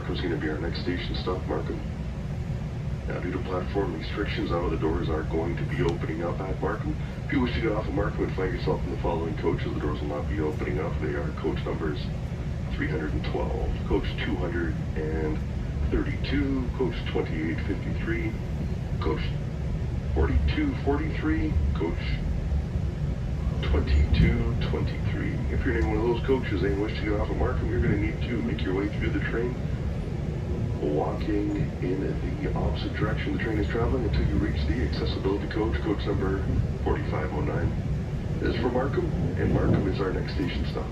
Markham's going to be our next station stop, Markham. Now, due to platform restrictions, none of the doors are going to be opening up at Markham. If you wish to get off of Markham and find yourself in the following coaches, the doors will not be opening up. They are coach numbers 312, coach 232, coach 2853, coach 4243, coach 2223. If you're in one of those coaches and wish to get off of Markham, you're going to need to make your way through the train, walking in the opposite direction the train is traveling until you reach the accessibility coach, coach number 4509. This is for Markham, and Markham is our next station stop.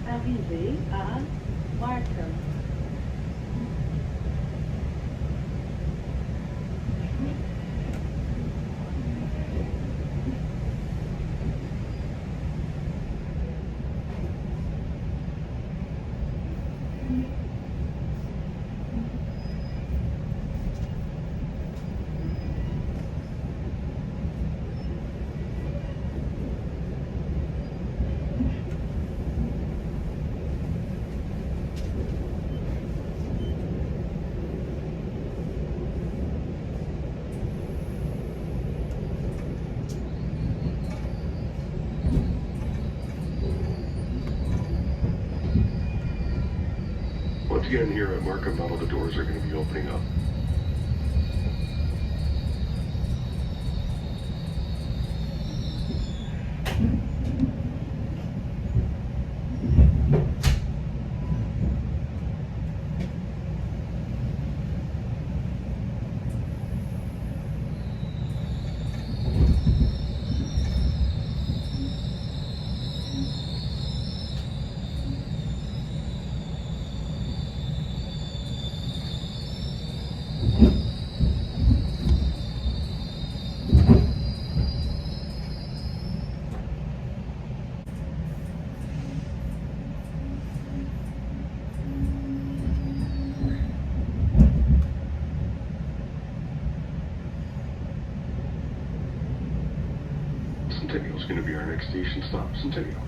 Arrivé à Markham. Once again, here at Markham, all of the doors are going to be opening up. Centennial is going to be our next station stop, Centennial.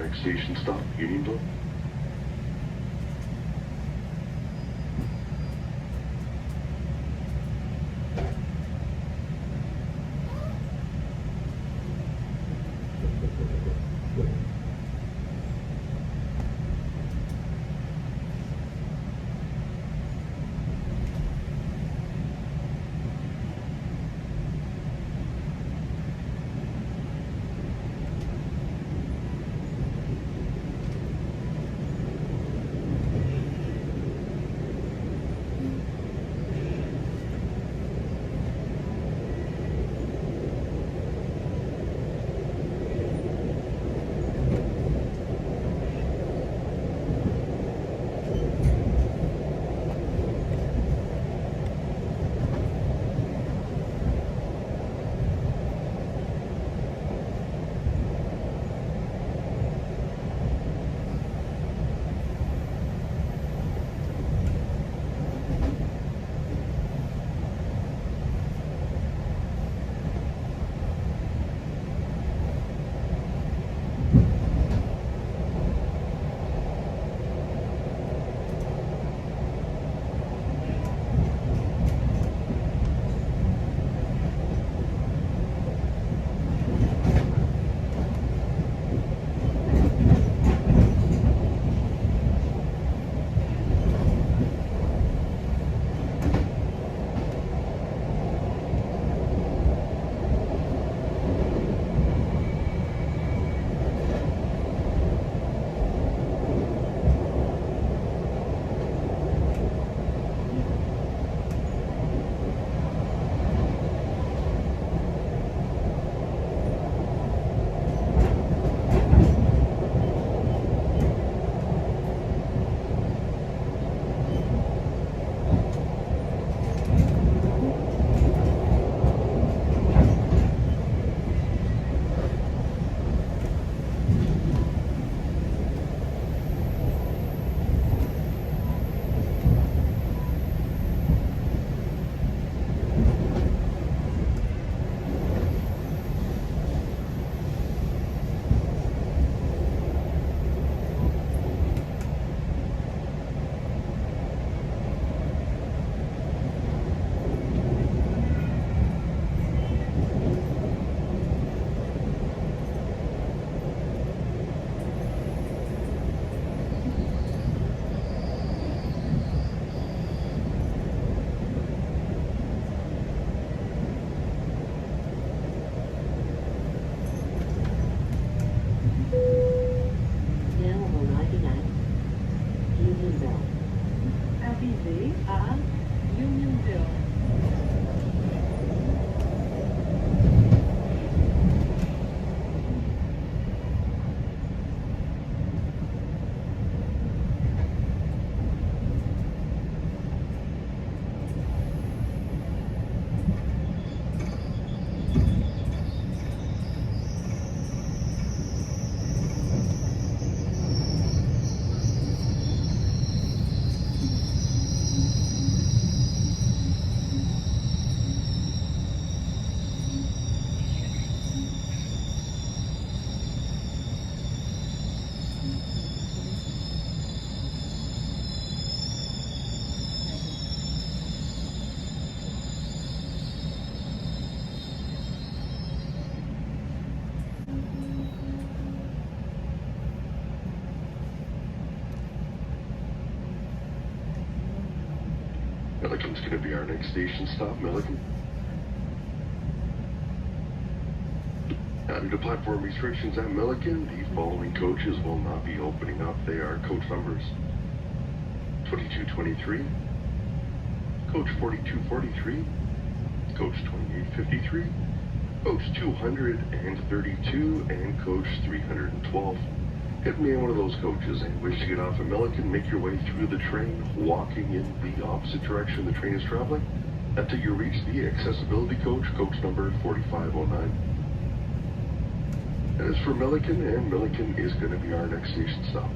next station stop, Unionville. Avisez à Unionville. Milliken's going to be our next station stop, Milliken. Due to platform restrictions at Milliken, the following coaches will not be opening up. They are coach numbers 2223, coach 4243, coach 2853, coach 232, and coach 312. Get me in one of those coaches and wish to get off at Milliken, make your way through the train, walking in the opposite direction the train is traveling, until you reach the accessibility coach, coach number 4509. That is for Milliken, and Milliken is going to be our next station stop.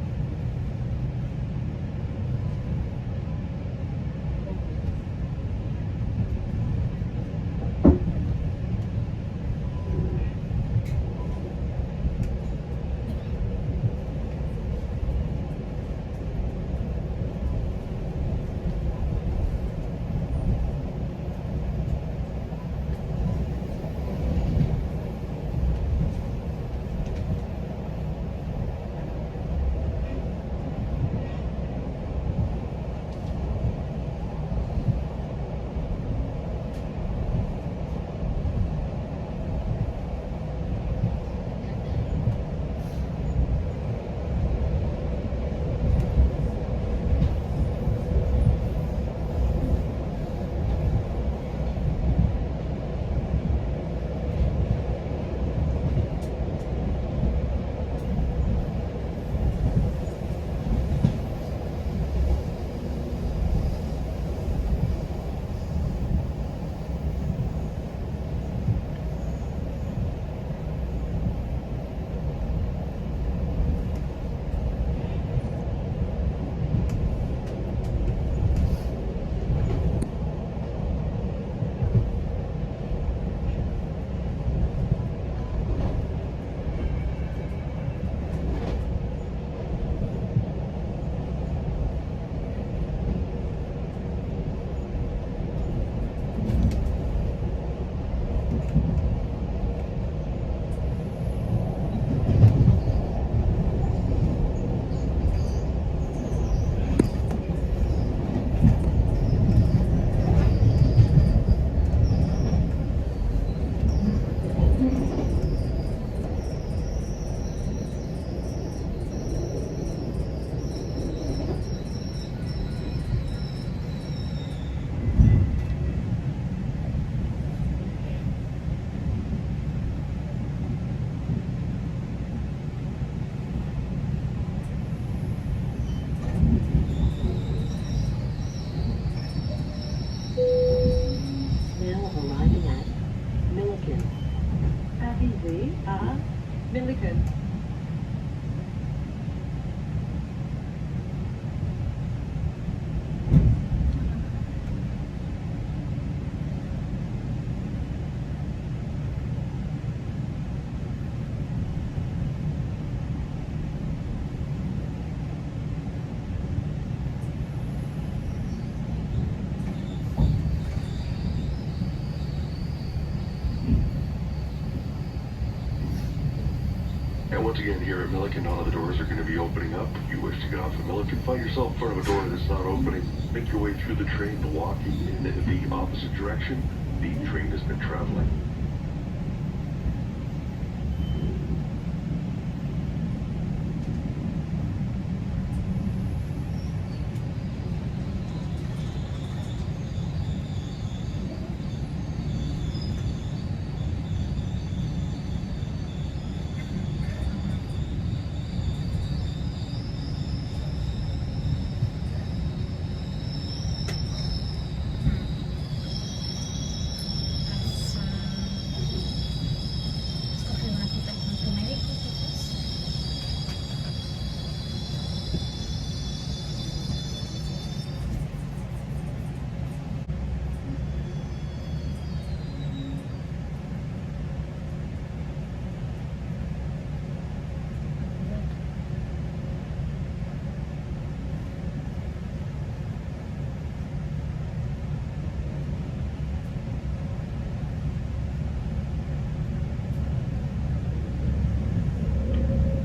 Once again, here at Milliken, all of the doors are going to be opening up. If you wish to get off at Milliken, find yourself in front of a door that's not opening. Make your way through the train, walking in the opposite direction the train has been traveling. Escoger una cita con tu médico, quizás.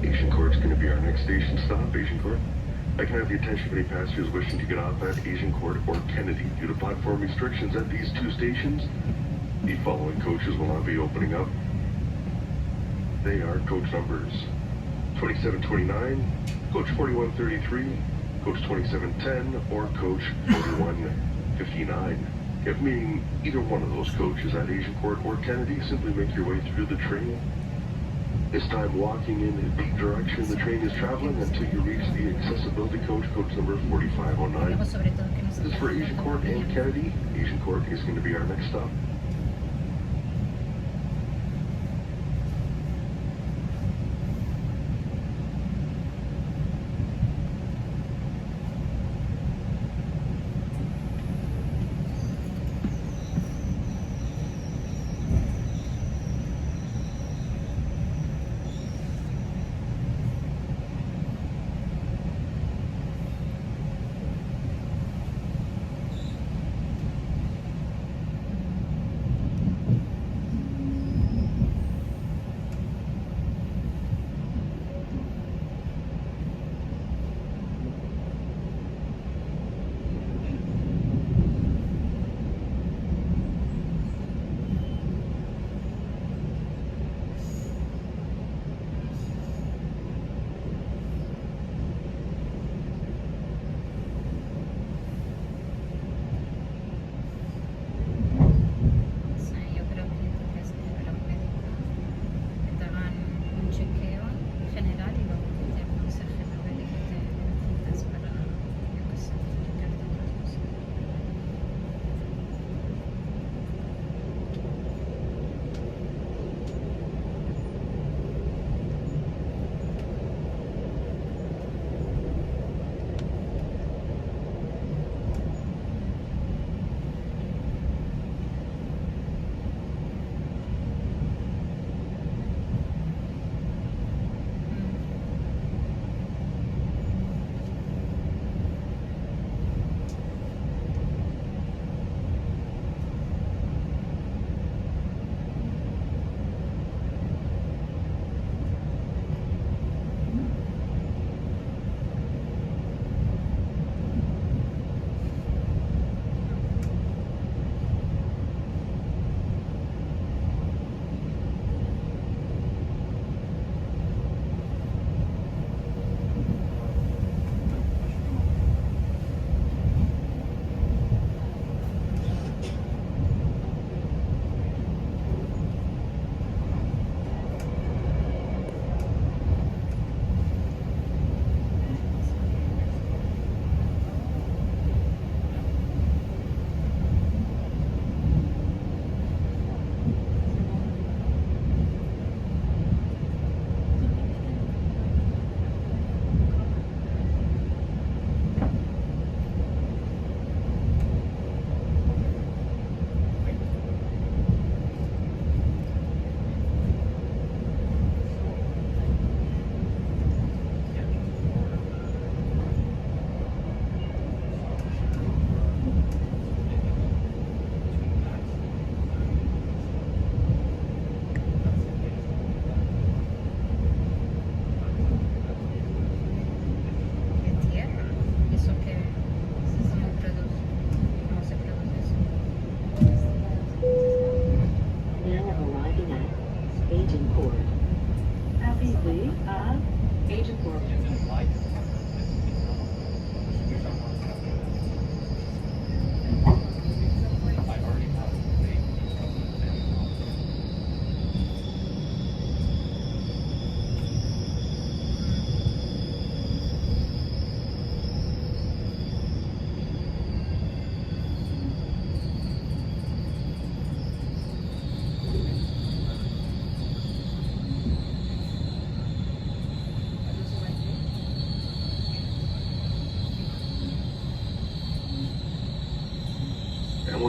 Agincourt's going to be our next station stop, Agincourt. I can have the attention of any passengers wishing to get off at Agincourt or Kennedy. Due to platform restrictions at these two stations, the following coaches will not be opening up. They are coach numbers 2729, coach 4133, coach 2710, or coach 4159. If meeting either one of those coaches at Agincourt or Kennedy, simply make your way through the train. This time walking in the direction the train is traveling until you reach the accessibility coach, coach number 4509. Luego, sobre todo, que no se This is for Agincourt and Kennedy. Agincourt is going to be our next stop.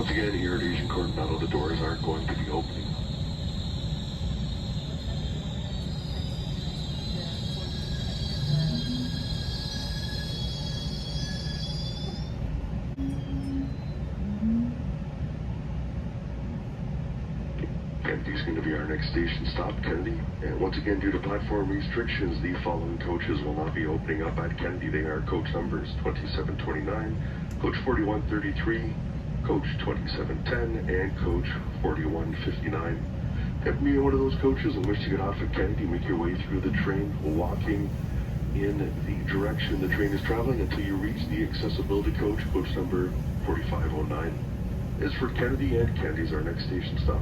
Once again, here at Asian Coronado, the doors aren't going to be opening. Kennedy's going to be our next station stop, Kennedy. And once again, due to platform restrictions, the following coaches will not be opening up at Kennedy. They are coach numbers 2729, coach 4133, coach 2710, and coach 4159. If you're one of those coaches and wish to get off at Kennedy, make your way through the train, walking in the direction the train is traveling until you reach the accessibility coach, coach number 4509. Is for Kennedy, and Kennedy's our next station stop.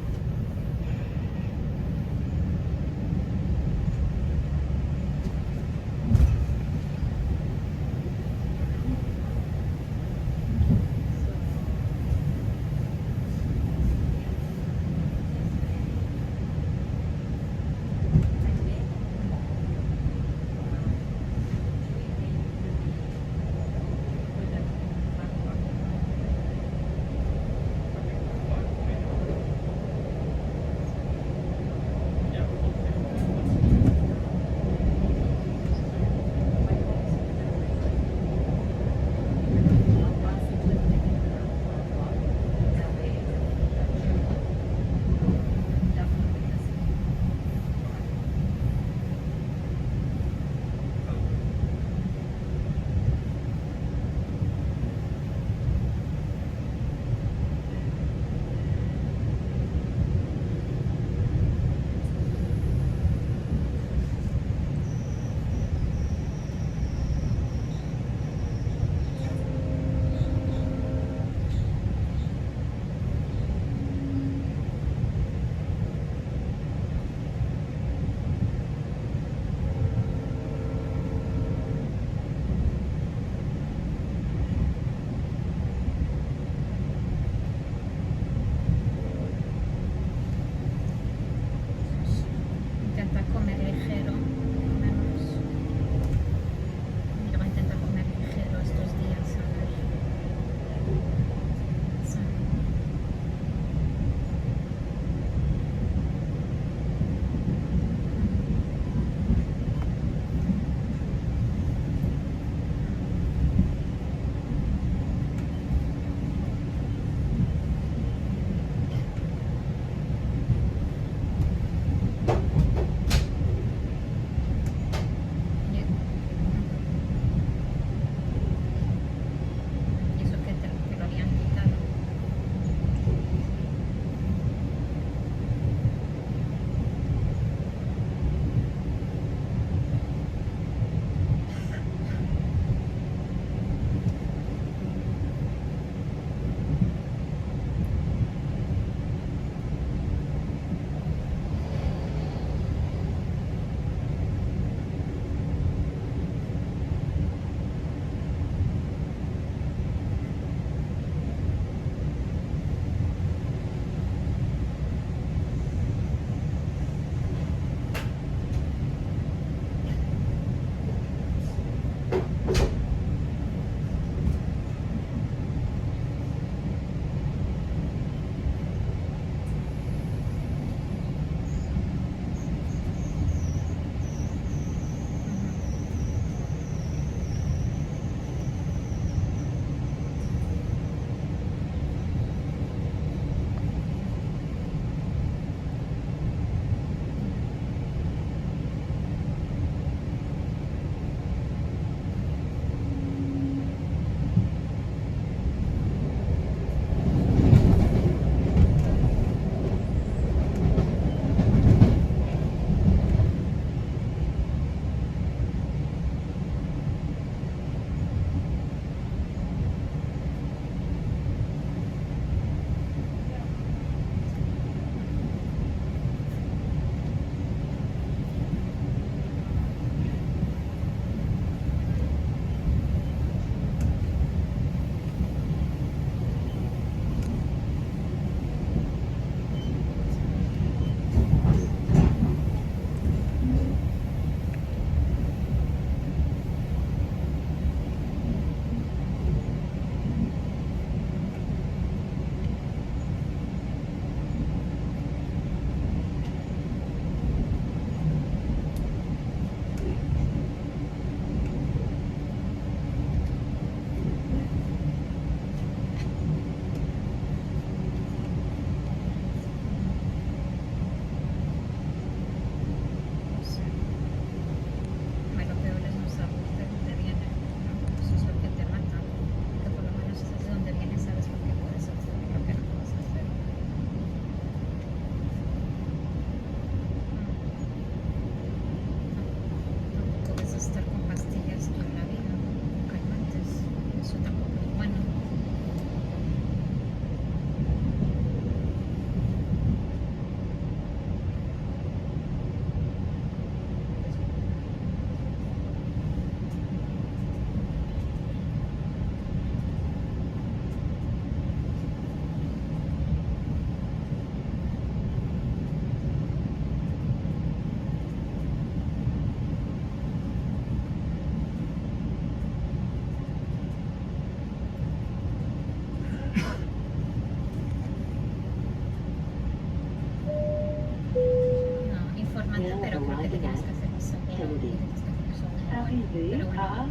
A.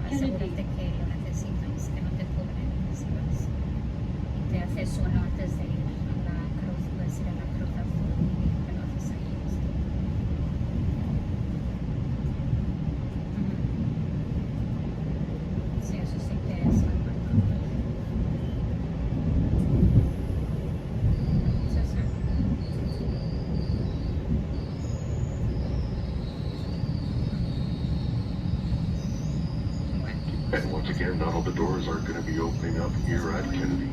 Asegúrate que lo necesitas, que no te cubren si vas. Y te haces uno antes de ir a la cruz, puedes ir a la cruz azul y te lo haces ahí. Ujú. Sí, eso sí que es muy importante. César. Bueno. And once again, not all the doors are going to be opening up here at Kennedy.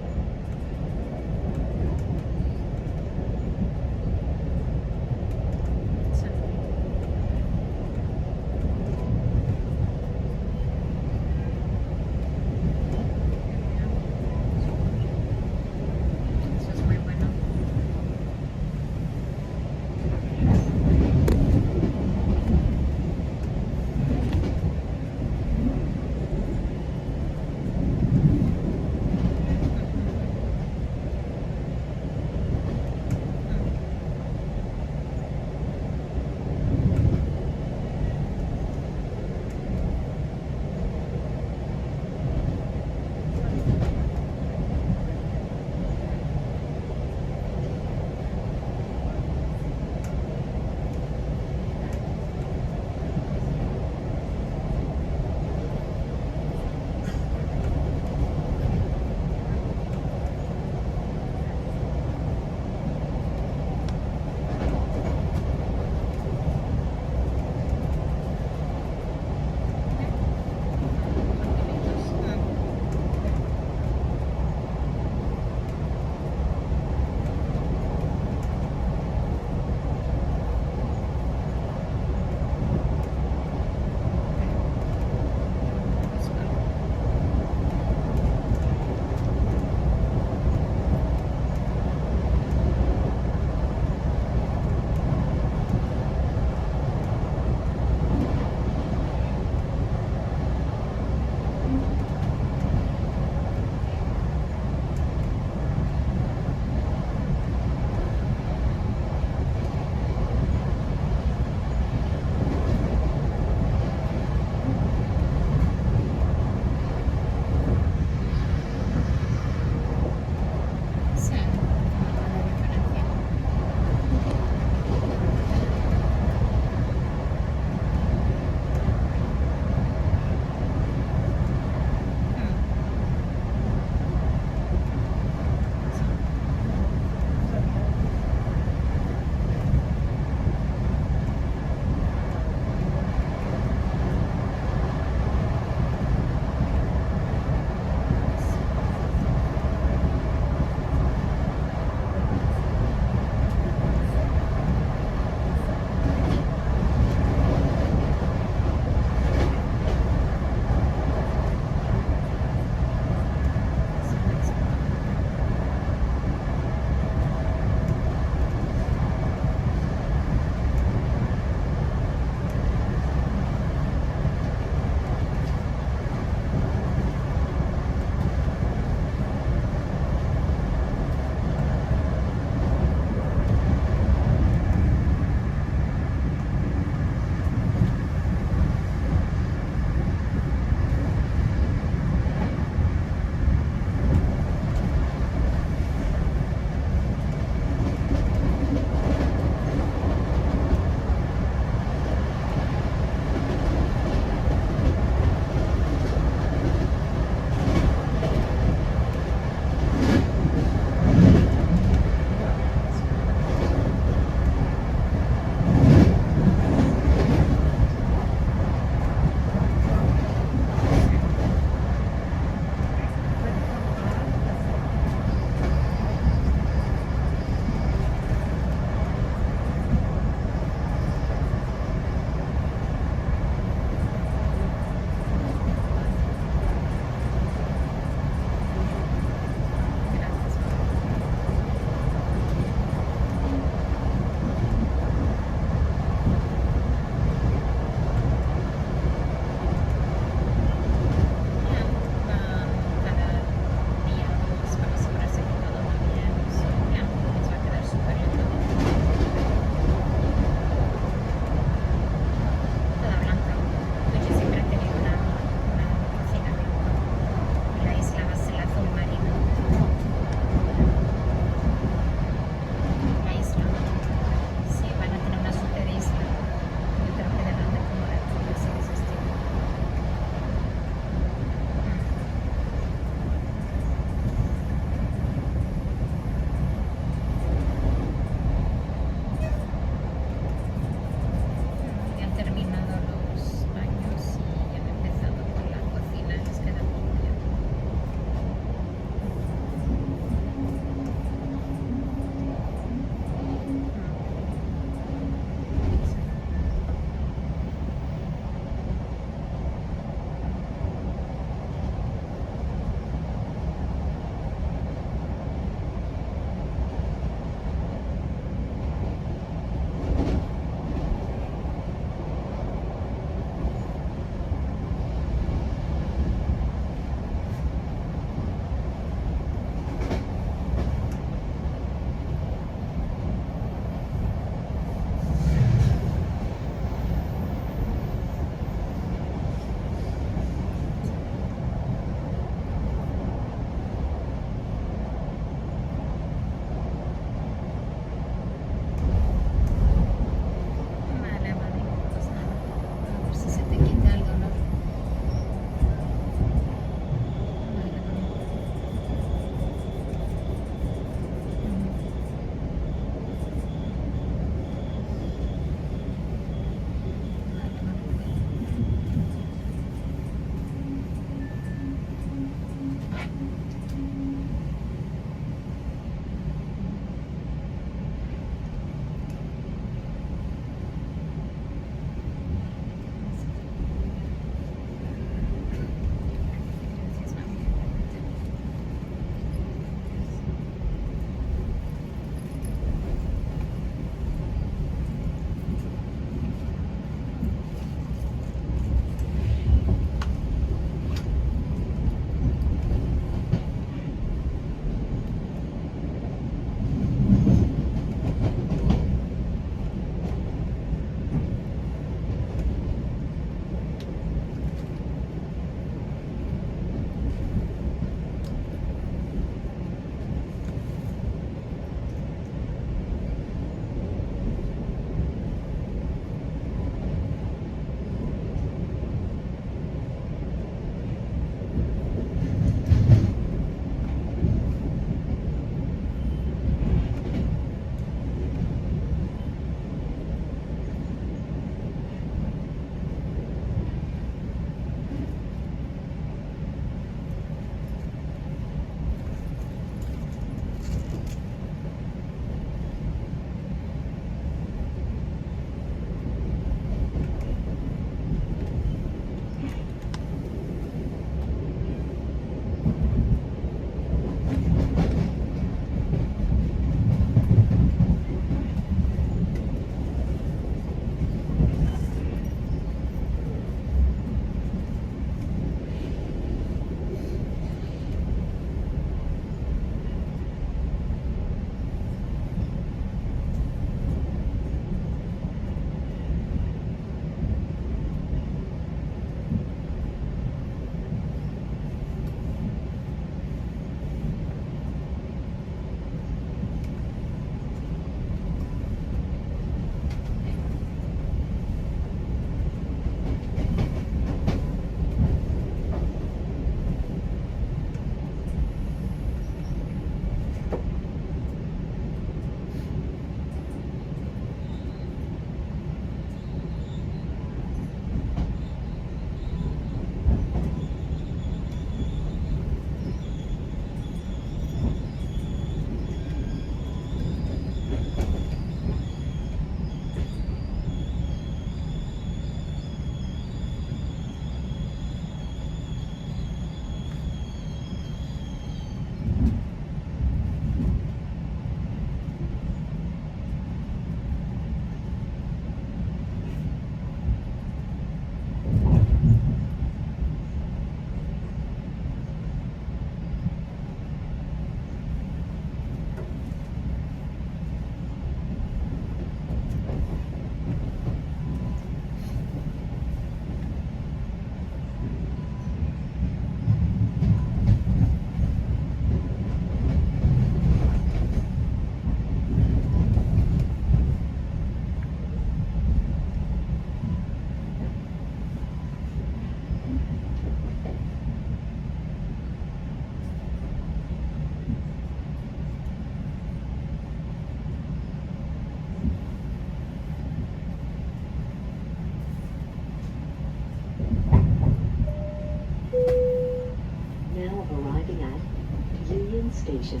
station.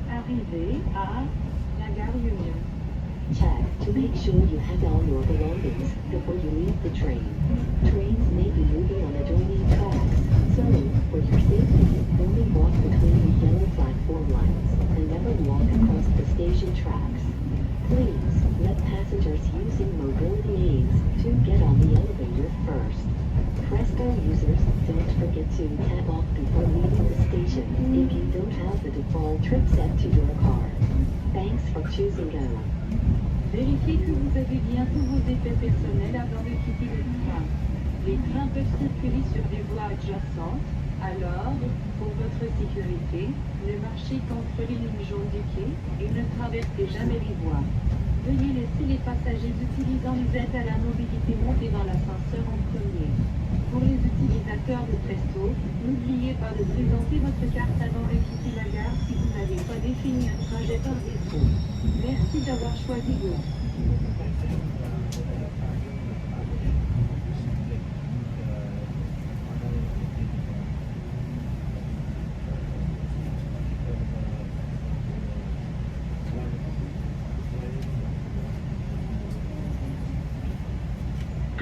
Arrivée à la gare Union. Check to make sure you have all your belongings before you leave the train. Trains may be moving on adjoining tracks, so, for your safety, only walk between the yellow platform lines and never walk across the station tracks. Please, let passengers using mobility aids to get on the elevator first. Presto users, don't forget to tap off before leaving the station if you don't have the default trip set to your car. Thanks for choosing Go. Vérifiez que vous avez bien tous vos effets personnels avant de quitter le train. Les trains peuvent circuler sur des voies adjacentes, alors, pour votre sécurité, ne marchez qu'entre les lignes jaunes du quai et ne traversez jamais les voies. Veuillez laisser les passagers utilisant les aides à la mobilité monter dans l'ascenseur en premier. Pour les utilisateurs de Presto, n'oubliez pas de présenter votre carte avant de quitter la gare si vous n'avez pas défini un trajet par défaut. Merci d'avoir choisi Go.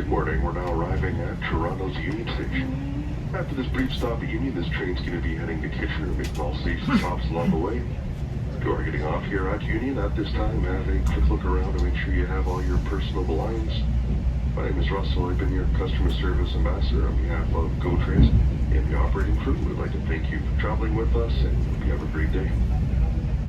Good morning. We're now arriving at Toronto's Union Station. After this brief stop at Union, this train's going to be heading to Kitchener, making all station stops along the way. If you are getting off here at Union at this time, have a quick look around to make sure you have all your personal belongings. My name is Russell. I've been your customer service ambassador on behalf of GO Transit and the operating crew. We'd like to thank you for traveling with us, and hope you have a great day.